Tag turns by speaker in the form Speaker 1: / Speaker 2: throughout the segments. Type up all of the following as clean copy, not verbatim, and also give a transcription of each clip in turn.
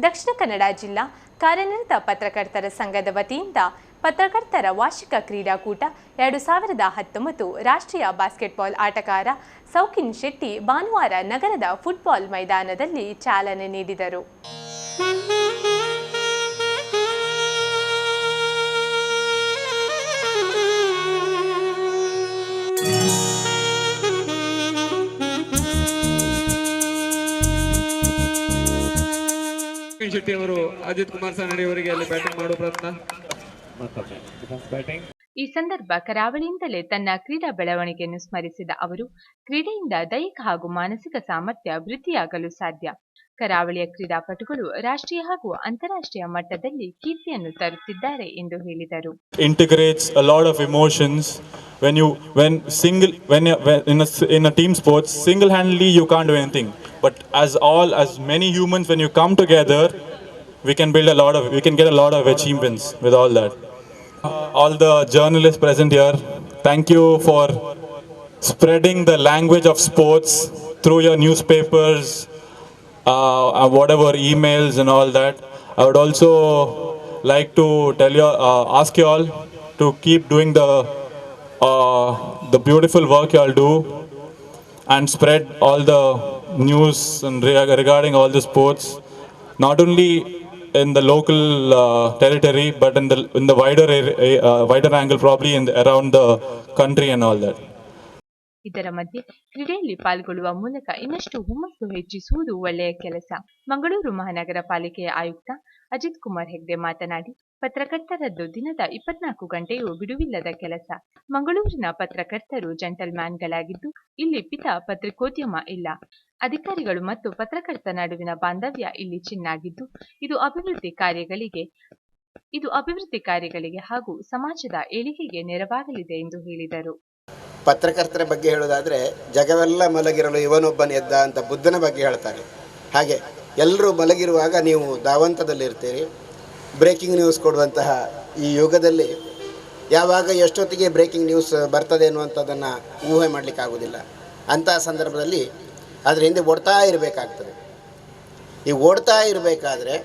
Speaker 1: ದಕ್ಷಿಣ ಕನ್ನಡ ಜಿಲ್ಲಾ ಕಾರ್ಯನಿರತ ಪತ್ರಕರ್ತರ ಸಂಘದ ವತಿಯಿಂದ ಪತ್ರಕರ್ತರ ವಾರ್ಷಿಕ ಕ್ರೀಡಾಕೂಟ 2019 ರಾಷ್ಟ್ರೀಯ ಬಾಸ್ಕೆಟ್ಬಾಲ್ ಆಟಗಾರ ಸೌಕಿನ್ ಶೆಟ್ಟಿ ಭಾನುವಾರ ನಗರದ ಫುಟ್ಬಾಲ್ ಮೈದಾನದಲ್ಲಿ ಚಾಲನೆ ನೀಡಿದರು.
Speaker 2: ಶೆಟ್ಟಿ ಅವರು ಅಜಿತ್ ಕುಮಾರ್ ಸಾನಡಿ ಅವರಿಗೆ ಅಲ್ಲಿ ಬ್ಯಾಟಿಂಗ್ ಮಾಡುವ ಪ್ರಯತ್ನ.
Speaker 1: ಈ ಸಂದರ್ಭ ಕರಾವಳಿಯಿಂದಲೇ ತನ್ನ ಕ್ರೀಡಾ ಬೆಳವಣಿಗೆಯನ್ನು ಸ್ಮರಿಸಿದ ಅವರು, ಕ್ರೀಡೆಯಿಂದ ದೈಹಿಕ ಹಾಗೂ ಮಾನಸಿಕ ಸಾಮರ್ಥ್ಯ ವೃದ್ಧಿಯಾಗಲು ಸಾಧ್ಯ. ಕರಾವಳಿಯ ಕ್ರೀಡಾಪಟುಗಳು ರಾಷ್ಟ್ರೀಯ ಹಾಗೂ ಅಂತಾರಾಷ್ಟ್ರೀಯ ಮಟ್ಟದಲ್ಲಿ ಕೀರ್ತಿಯನ್ನು ತರುತ್ತಿದ್ದಾರೆ ಎಂದು ಹೇಳಿದರು.
Speaker 3: Integrates a lot of emotions. When in a team sports, single-handedly you can't do anything. But as many humans, when you come together, we can get a lot of achievements with all that. All the journalists present here, thank you for spreading the language of sports through your newspapers, whatever emails and all that. I would also like to ask you all to keep doing the beautiful work you all do and spread all the news and regarding all the sports, not only in the local territory but in the wider angle, probably around the country and all that.
Speaker 1: ಇದರ ಮಧ್ಯೆ ಕ್ರೀಡೆಯಲ್ಲಿ ಪಾಲ್ಗೊಳ್ಳುವ ಮೂಲಕ ಇನ್ನಷ್ಟು ಹುಮ್ಮಸ್ಸು ಹೆಚ್ಚಿಸುವುದು ಒಳ್ಳೆಯ ಕೆಲಸ. ಮಂಗಳೂರು ಮಹಾನಗರ ಪಾಲಿಕೆಯ ಆಯುಕ್ತ ಅಜಿತ್ ಕುಮಾರ್ ಹೆಗ್ಡೆ ಮಾತನಾಡಿ, ಪತ್ರಕರ್ತರದ್ದು ದಿನದ 24 ಗಂಟೆಯೂ ಬಿಡುವಿಲ್ಲದ ಕೆಲಸ. ಮಂಗಳೂರಿನ ಪತ್ರಕರ್ತರು ಜೆಂಟಲ್ಮ್ಯಾನ್ಗಳಾಗಿದ್ದು, ಇಲ್ಲಿ ಪಿತ ಪತ್ರಿಕೋದ್ಯಮ ಇಲ್ಲ. ಅಧಿಕಾರಿಗಳು ಮತ್ತು ಪತ್ರಕರ್ತ ನಡುವಿನ ಬಾಂಧವ್ಯ ಇಲ್ಲಿ ಚೆನ್ನಾಗಿದ್ದು, ಇದು ಅಭಿವೃದ್ಧಿ ಕಾರ್ಯಗಳಿಗೆ ಹಾಗೂ ಸಮಾಜದ ಏಳಿಗೆಗೆ ನೆರವಾಗಲಿದೆ ಎಂದು ಹೇಳಿದರು.
Speaker 4: ಪತ್ರಕರ್ತರ ಬಗ್ಗೆ ಹೇಳೋದಾದರೆ, ಜಗವೆಲ್ಲ ಮಲಗಿರಲು ಇವನೊಬ್ಬನ ಎದ್ದ ಅಂತ ಬುದ್ಧನ ಬಗ್ಗೆ ಹೇಳ್ತಾರೆ. ಹಾಗೆ ಎಲ್ಲರೂ ಮಲಗಿರುವಾಗ ನೀವು ಧಾವಂತದಲ್ಲಿರ್ತೀರಿ. ಬ್ರೇಕಿಂಗ್ ನ್ಯೂಸ್ ಕೊಡುವಂತಹ ಈ ಯುಗದಲ್ಲಿ ಯಾವಾಗ ಎಷ್ಟೊತ್ತಿಗೆ ಬ್ರೇಕಿಂಗ್ ನ್ಯೂಸ್ ಬರ್ತದೆ ಅನ್ನುವಂಥದ್ದನ್ನು ಊಹೆ ಮಾಡಲಿಕ್ಕಾಗೋದಿಲ್ಲ. ಅಂತಹ ಸಂದರ್ಭದಲ್ಲಿ ಅದರ ಹಿಂದೆ ಓಡ್ತಾ ಇರಬೇಕಾಗ್ತದೆ. ಈ ಓಡ್ತಾ ಇರಬೇಕಾದ್ರೆ,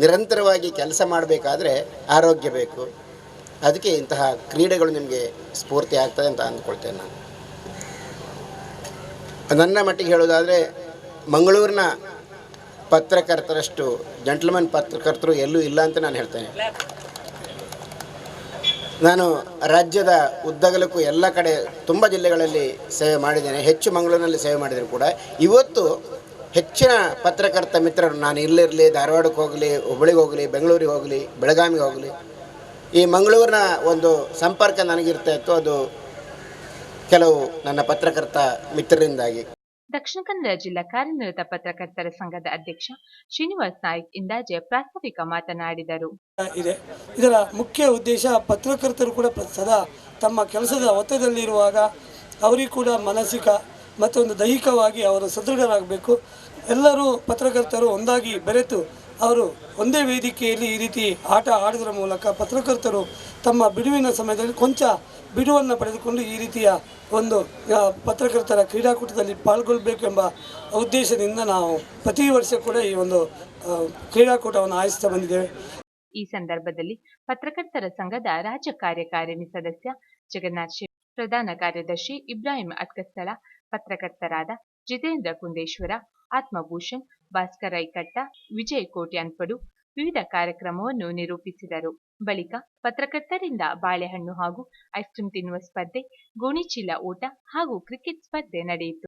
Speaker 4: ನಿರಂತರವಾಗಿ ಕೆಲಸ ಮಾಡಬೇಕಾದ್ರೆ ಆರೋಗ್ಯ ಬೇಕು. ಅದಕ್ಕೆ ಇಂತಹ ಕ್ರೀಡೆಗಳು ನಿಮಗೆ ಸ್ಫೂರ್ತಿ ಆಗ್ತದೆ ಅಂತ ಅಂದ್ಕೊಳ್ತೇನೆ ನಾನು. ನನ್ನ ಮಟ್ಟಿಗೆ ಹೇಳೋದಾದರೆ, ಮಂಗಳೂರಿನ ಪತ್ರಕರ್ತರಷ್ಟು ಜೆಂಟ್ಲ್ಮನ್ ಪತ್ರಕರ್ತರು ಎಲ್ಲೂ ಇಲ್ಲ ಅಂತ ನಾನು ಹೇಳ್ತೇನೆ. ನಾನು ರಾಜ್ಯದ ಉದ್ದಗಲಕ್ಕೂ ಎಲ್ಲ ಕಡೆ ತುಂಬ ಜಿಲ್ಲೆಗಳಲ್ಲಿ ಸೇವೆ ಮಾಡಿದ್ದೇನೆ. ಹೆಚ್ಚು ಮಂಗಳೂರಿನಲ್ಲಿ ಸೇವೆ ಮಾಡಿದರೂ ಕೂಡ ಇವತ್ತು ಹೆಚ್ಚಿನ ಪತ್ರಕರ್ತ ಮಿತ್ರರು, ನಾನು ಇಲ್ಲಿರಲಿ, ಧಾರವಾಡಕ್ಕೆ ಹೋಗಲಿ, ಹುಬ್ಬಳ್ಳಿಗೆ ಹೋಗಲಿ, ಬೆಂಗಳೂರಿಗೆ ಹೋಗಲಿ, ಬೆಳಗಾವಿಗೆ ಹೋಗಲಿ, ಈ ಮಂಗಳೂರಿನ ಒಂದು ಸಂಪರ್ಕ ನನಗಿರ್ತಾ ಇತ್ತು. ಅದು ಕೆಲವು ನನ್ನ ಪತ್ರಕರ್ತ ಮಿತ್ರರಿಂದಾಗಿ.
Speaker 1: ದಕ್ಷಿಣ ಕನ್ನಡ ಜಿಲ್ಲಾ ಕಾರ್ಯನಿರತ ಪತ್ರಕರ್ತರ ಸಂಘದ ಅಧ್ಯಕ್ಷ ಶ್ರೀನಿವಾಸ್ ನಾಯ್ಕ್ ಇಂದಾಜೆ ಪ್ರಾಸ್ತಾವಿಕ ಮಾತನಾಡಿದರು.
Speaker 5: ಇದರ ಮುಖ್ಯ ಉದ್ದೇಶ, ಪತ್ರಕರ್ತರು ಕೂಡ ಸದಾ ತಮ್ಮ ಕೆಲಸದ ಒತ್ತಡದಲ್ಲಿರುವಾಗ ಅವರಿಗೂ ಕೂಡ ಮಾನಸಿಕ ಮತ್ತು ಒಂದು ದೈಹಿಕವಾಗಿ ಅವರು ಸದೃಢರಾಗಬೇಕು. ಎಲ್ಲರೂ ಪತ್ರಕರ್ತರು ಒಂದಾಗಿ ಬೆರೆತು ಅವರು ಒಂದೇ ವೇದಿಕೆಯಲ್ಲಿ ಈ ರೀತಿ ಆಟ ಆಡೋದ್ರ ಮೂಲಕ ಪತ್ರಕರ್ತರು ತಮ್ಮ ಬಿಡುವಿನ ಸಮಯದಲ್ಲಿ ಕೊಂಚ ಬಿಡುವನ್ನು ಪಡೆದುಕೊಂಡು ಈ ರೀತಿಯ ಒಂದು ಪತ್ರಕರ್ತರ ಕ್ರೀಡಾಕೂಟದಲ್ಲಿ ಪಾಲ್ಗೊಳ್ಳಬೇಕೆಂಬ ಉದ್ದೇಶದಿಂದ ನಾವು ಪ್ರತಿ ವರ್ಷ ಕೂಡ ಈ ಒಂದು ಕ್ರೀಡಾಕೂಟವನ್ನು ಆಯೋಜಿಸ್ತಾ ಬಂದಿದ್ದೇವೆ.
Speaker 1: ಈ ಸಂದರ್ಭದಲ್ಲಿ ಪತ್ರಕರ್ತರ ಸಂಘದ ರಾಜ್ಯ ಕಾರ್ಯಕಾರಿಣಿ ಸದಸ್ಯ ಜಗನ್ನಾಥ್ ಶೆಟ್ಟಿ, ಪ್ರಧಾನ ಕಾರ್ಯದರ್ಶಿ ಇಬ್ರಾಹಿಂ ಅಟ್ಕಸ್ಥಳ, ಪತ್ರಕರ್ತರಾದ ಜಿತೇಂದ್ರ ಕುಂದೇಶ್ವರ, ಆತ್ಮಭೂಷಣ್, ಭಾಸ್ಕರ ಐಕಟ್ಟ, ವಿಜಯ್ ಕೋಟ್ಯಾನ್ಪಡು ವಿವಿಧ ಕಾರ್ಯಕ್ರಮವನ್ನು ನಿರೂಪಿಸಿದರು. ಬಳಿಕ ಪತ್ರಕರ್ತರಿಂದ ಬಾಳೆಹಣ್ಣು ಹಾಗೂ ಐಸ್ ಕ್ರೀಂ ತಿನ್ನುವ ಸ್ಪರ್ಧೆ, ಗೋಣಿಚೀಲ ಓಟ ಹಾಗೂ ಕ್ರಿಕೆಟ್ ಸ್ಪರ್ಧೆ ನಡೆಯಿತು.